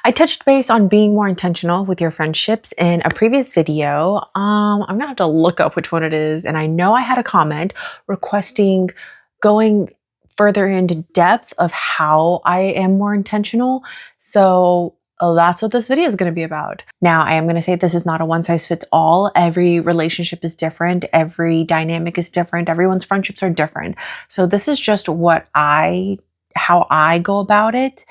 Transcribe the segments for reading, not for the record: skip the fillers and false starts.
I touched base on being more intentional with your friendships in a previous video. I'm gonna have to look up which one it is. And I know I had a comment requesting going further into depth of how I am more intentional. So that's what this video is going to be about. Now, I am going to say this is not a one size fits all. Every relationship is different. Every dynamic is different. Everyone's friendships are different. So this is just how I go about it.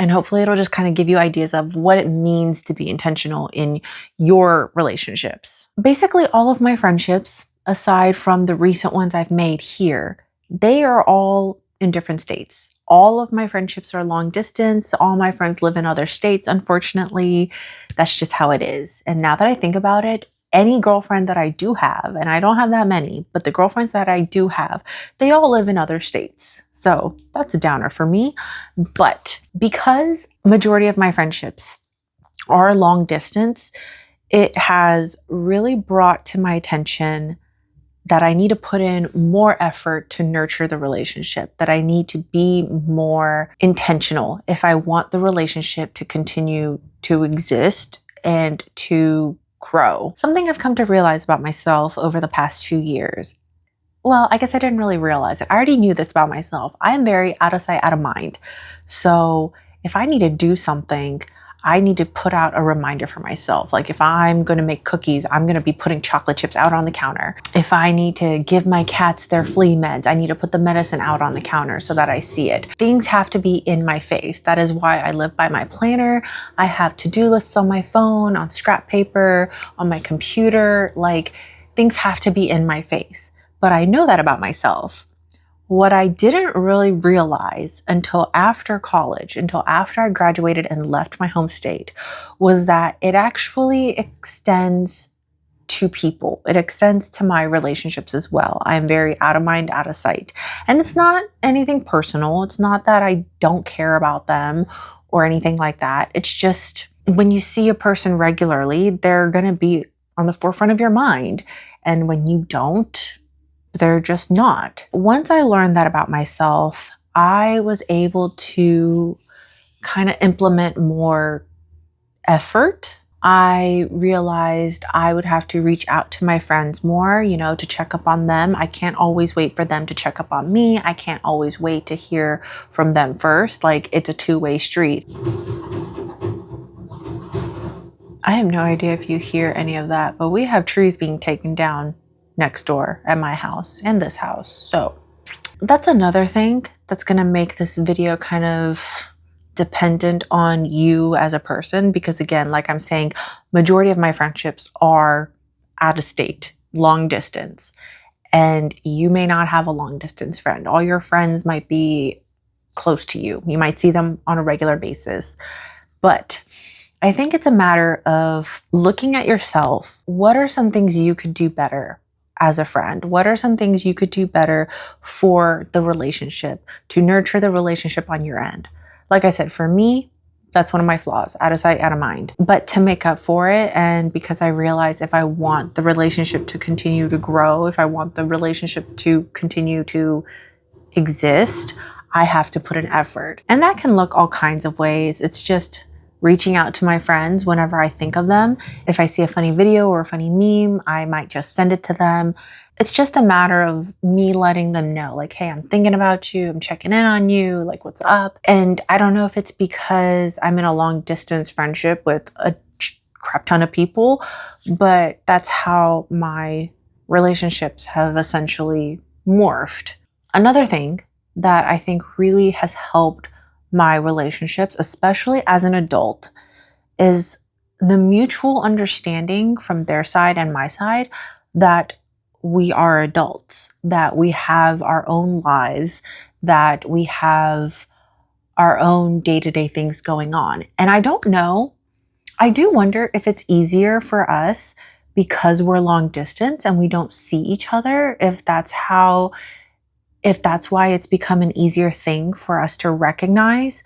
And hopefully it'll just kind of give you ideas of what it means to be intentional in your relationships. Basically, all of my friendships, aside from the recent ones I've made here, they are all in different states. All of my friendships are long distance. All my friends live in other states, unfortunately. That's just how it is. And now that I think about it, any girlfriend that I do have, and I don't have that many, but the girlfriends that I do have, they all live in other states. So that's a downer for me. But because majority of my friendships are long distance, it has really brought to my attention that I need to put in more effort to nurture the relationship, that I need to be more intentional if I want the relationship to continue to exist and to grow. Something I've come to realize about myself over the past few years. Well, I guess I didn't really realize it. I already knew this about myself. I am very out of sight, out of mind. So if I need to do something, I need to put out a reminder for myself. Like if I'm going to make cookies, I'm going to be putting chocolate chips out on the counter. If I need to give my cats their flea meds, I need to put the medicine out on the counter so that I see it. Things have to be in my face. That is why I live by my planner. I have to-do lists on my phone, on scrap paper, on my computer. Like things have to be in my face. But I know that about myself. What I didn't really realize until after college, until after I graduated and left my home state, was that it actually extends to people. It extends to my relationships as well. I'm very out of mind, out of sight. And it's not anything personal. It's not that I don't care about them or anything like that. It's just when you see a person regularly, they're going to be on the forefront of your mind. And when you don't, they're just not. Once I learned that about myself, I was able to kind of implement more effort. I realized I would have to reach out to my friends more, to check up on them. I can't always wait for them to check up on me. I can't always wait to hear from them first. Like it's a two-way street. I have no idea if you hear any of that, but we have trees being taken down next door at my house and this house. So that's another thing that's going to make this video kind of dependent on you as a person. Because again, like I'm saying, majority of my friendships are out of state, long distance. And you may not have a long distance friend. All your friends might be close to you. You might see them on a regular basis. But I think it's a matter of looking at yourself. What are some things you could do better as a friend? What are some things you could do better for the relationship, to nurture the relationship on your end? Like I said, for me, that's one of my flaws, out of sight, out of mind. But to make up for it, and because I realize if I want the relationship to continue to grow, if I want the relationship to continue to exist, I have to put an effort. And that can look all kinds of ways. It's just reaching out to my friends whenever I think of them. If I see a funny video or a funny meme, I might just send it to them. It's just a matter of me letting them know, like, hey, I'm thinking about you. I'm checking in on you. Like, what's up? And I don't know if it's because I'm in a long distance friendship with a crap ton of people, but that's how my relationships have essentially morphed. Another thing that I think really has helped my relationships, especially as an adult, is the mutual understanding from their side and my side that we are adults, that we have our own lives, that we have our own day-to-day things going on. And I don't know, I do wonder if it's easier for us because we're long distance and we don't see each other, if that's why it's become an easier thing for us to recognize.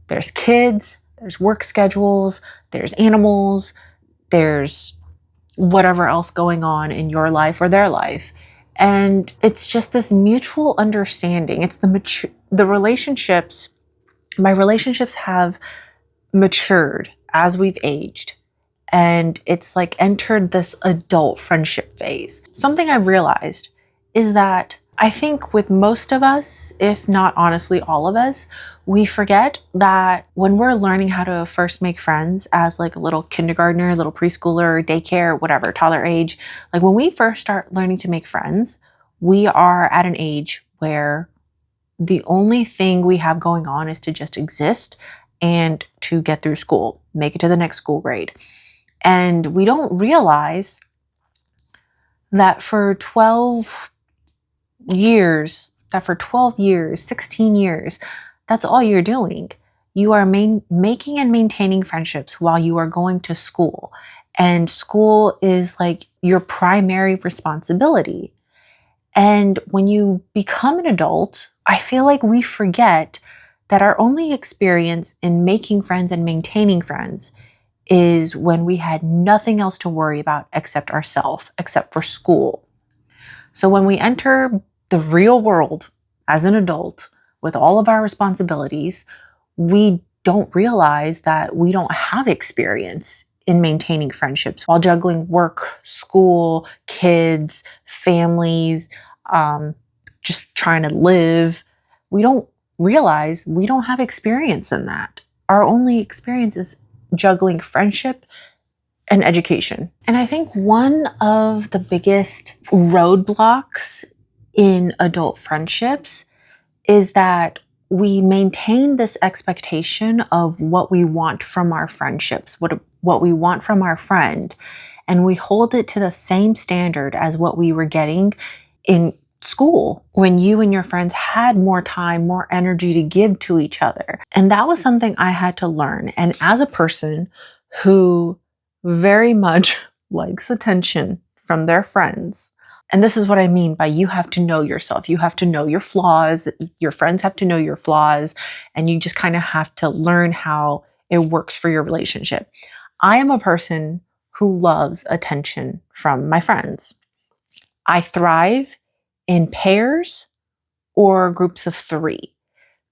There's kids, there's work schedules, there's animals, there's whatever else going on in your life or their life. And it's just this mutual understanding. It's the relationships. My relationships have matured as we've aged, and it's like entered this adult friendship phase. Something I've realized is that I think with most of us, if not honestly all of us, we forget that when we're learning how to first make friends as like a little kindergartner, little preschooler, daycare, whatever, toddler age, like when we first start learning to make friends, we are at an age where the only thing we have going on is to just exist and to get through school, make it to the next school grade. And we don't realize that for 12 years, 16 years, that's all you're doing. You are making and maintaining friendships while you are going to school. And school is like your primary responsibility. And when you become an adult, I feel like we forget that our only experience in making friends and maintaining friends is when we had nothing else to worry about except ourselves, except for school. So when we enter the real world as an adult with all of our responsibilities, we don't realize that we don't have experience in maintaining friendships while juggling work, school, kids, families, just trying to live. We don't realize we don't have experience in that. Our only experience is juggling friendship and education. And I think one of the biggest roadblocks in adult friendships is that we maintain this expectation of what we want from our friendships, what we want from our friend, and we hold it to the same standard as what we were getting in school when you and your friends had more time, more energy to give to each other. And that was something I had to learn. And as a person who very much likes attention from their friends, and this is what I mean by you have to know yourself. You have to know your flaws. Your friends have to know your flaws. And you just kind of have to learn how it works for your relationship. I am a person who loves attention from my friends. I thrive in pairs or groups of 3.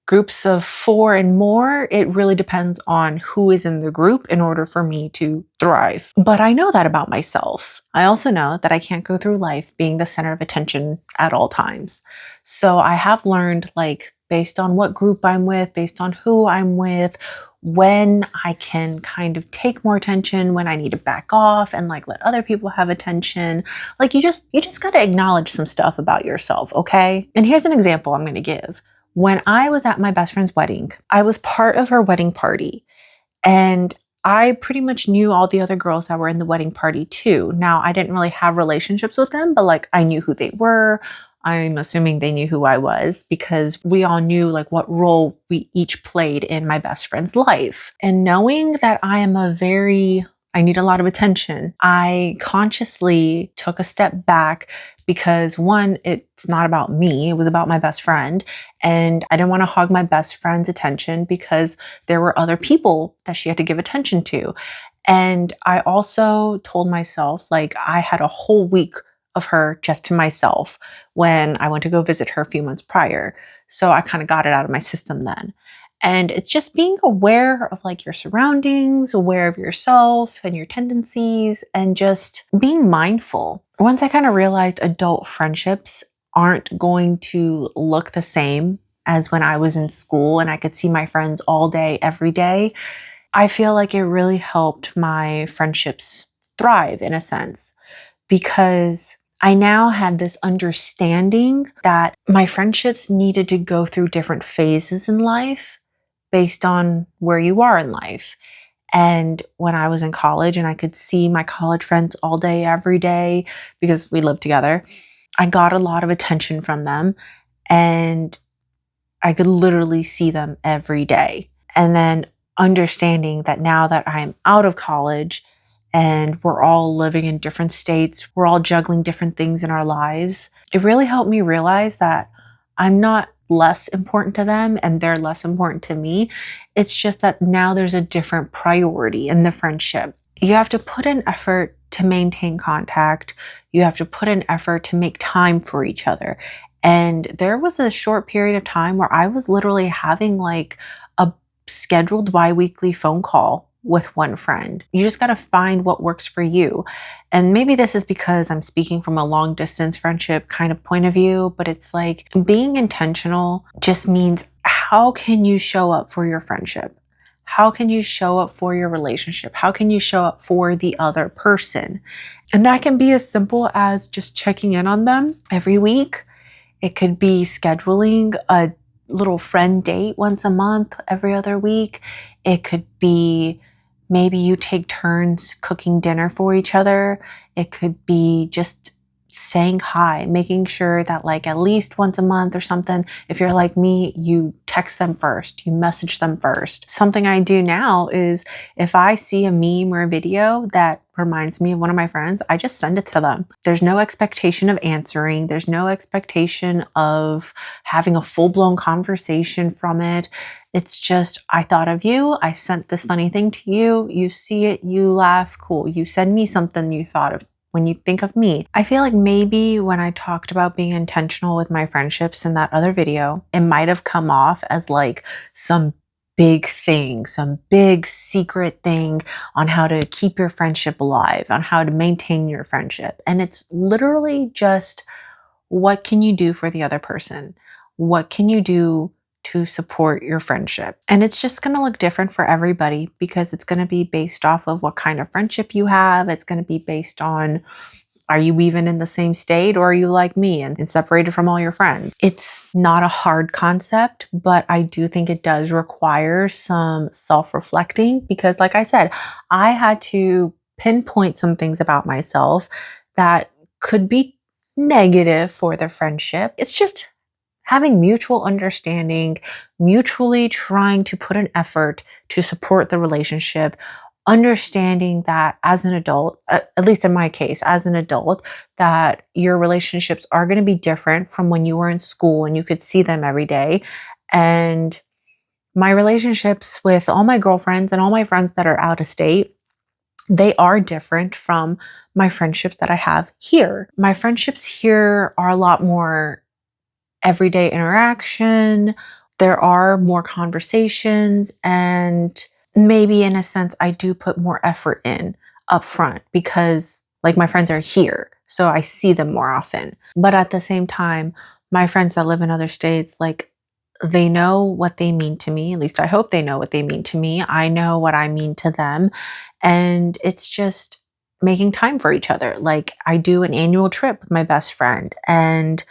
Groups of 4 and more, it really depends on who is in the group in order for me to thrive. But I know that about myself. I also know that I can't go through life being the center of attention at all times. So I have learned, like, based on what group I'm with, based on who I'm with, when I can kind of take more attention, when I need to back off and like let other people have attention. Like you just got to acknowledge some stuff about yourself, okay? And here's an example I'm going to give. When I was at my best friend's wedding, I was part of her wedding party, and I pretty much knew all the other girls that were in the wedding party too. Now, I didn't really have relationships with them, but like I knew who they were. I'm assuming they knew who I was because we all knew like what role we each played in my best friend's life. And knowing that I need a lot of attention, I consciously took a step back because one, it's not about me, it was about my best friend. And I didn't want to hog my best friend's attention because there were other people that she had to give attention to. And I also told myself, like, I had a whole week of her just to myself when I went to go visit her a few months prior. So I kind of got it out of my system then. And it's just being aware of like your surroundings, aware of yourself and your tendencies, and just being mindful. Once I kind of realized adult friendships aren't going to look the same as when I was in school and I could see my friends all day, every day, I feel like it really helped my friendships thrive in a sense, because I now had this understanding that my friendships needed to go through different phases in life based on where you are in life. And when I was in college and I could see my college friends all day, every day, because we lived together, I got a lot of attention from them and I could literally see them every day. And then understanding that now that I'm out of college and we're all living in different states, we're all juggling different things in our lives, it really helped me realize that I'm not less important to them and they're less important to me. It's just that now there's a different priority in the friendship. You have to put in effort to maintain contact. You have to put in effort to make time for each other. And there was a short period of time where I was literally having like a scheduled bi-weekly phone call with one friend. You just got to find what works for you. And maybe this is because I'm speaking from a long distance friendship kind of point of view, but it's like being intentional just means how can you show up for your friendship? How can you show up for your relationship? How can you show up for the other person? And that can be as simple as just checking in on them every week. It could be scheduling a little friend date once a month, every other week. It could be maybe you take turns cooking dinner for each other. It could be just saying hi, making sure that like at least once a month or something, if you're like me, you text them first, you message them first. Something I do now is if I see a meme or a video that reminds me of one of my friends, I just send it to them. There's no expectation of answering. There's no expectation of having a full-blown conversation from it. It's just, I thought of you. I sent this funny thing to you. You see it, you laugh, cool. You send me something you thought of when you think of me. I feel like maybe when I talked about being intentional with my friendships in that other video, it might have come off as like some big thing, some big secret thing on how to keep your friendship alive, on how to maintain your friendship. And it's literally just, what can you do for the other person? What can you do to support your friendship? And it's just going to look different for everybody because it's going to be based off of what kind of friendship you have. It's going to be based on, are you even in the same state, or are you like me and separated from all your friends? It's not a hard concept, but I do think it does require some self-reflecting because like I said, I had to pinpoint some things about myself that could be negative for the friendship. It's just having mutual understanding, mutually trying to put an effort to support the relationship, understanding that as an adult, at least in my case, as an adult, that your relationships are going to be different from when you were in school and you could see them every day. And my relationships with all my girlfriends and all my friends that are out of state, they are different from my friendships that I have here. My friendships here are a lot more everyday interaction. There are more conversations, and maybe in a sense, I do put more effort in up front because like my friends are here, so I see them more often. But at the same time, my friends that live in other states, like they know what they mean to me. At least I hope they know what they mean to me. I know what I mean to them. And it's just making time for each other. Like I do an annual trip with my best friend, and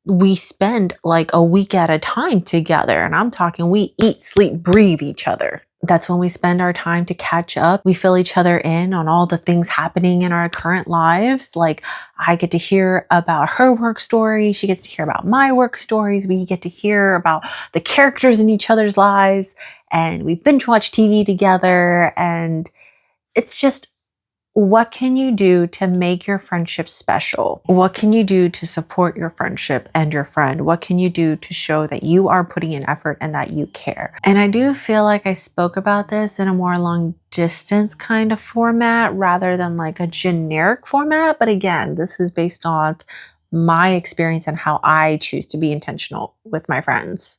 we spend like a week at a time together. And I'm talking, we eat, sleep, breathe each other. That's when we spend our time to catch up. We fill each other in on all the things happening in our current lives. Like I get to hear about her work story. She gets to hear about my work stories. We get to hear about the characters in each other's lives. And we binge watch TV together. And it's just, what can you do to make your friendship special? What can you do to support your friendship and your friend? What can you do to show that you are putting in effort and that you care? And I do feel like I spoke about this in a more long distance kind of format rather than like a generic format. But again, this is based on my experience and how I choose to be intentional with my friends.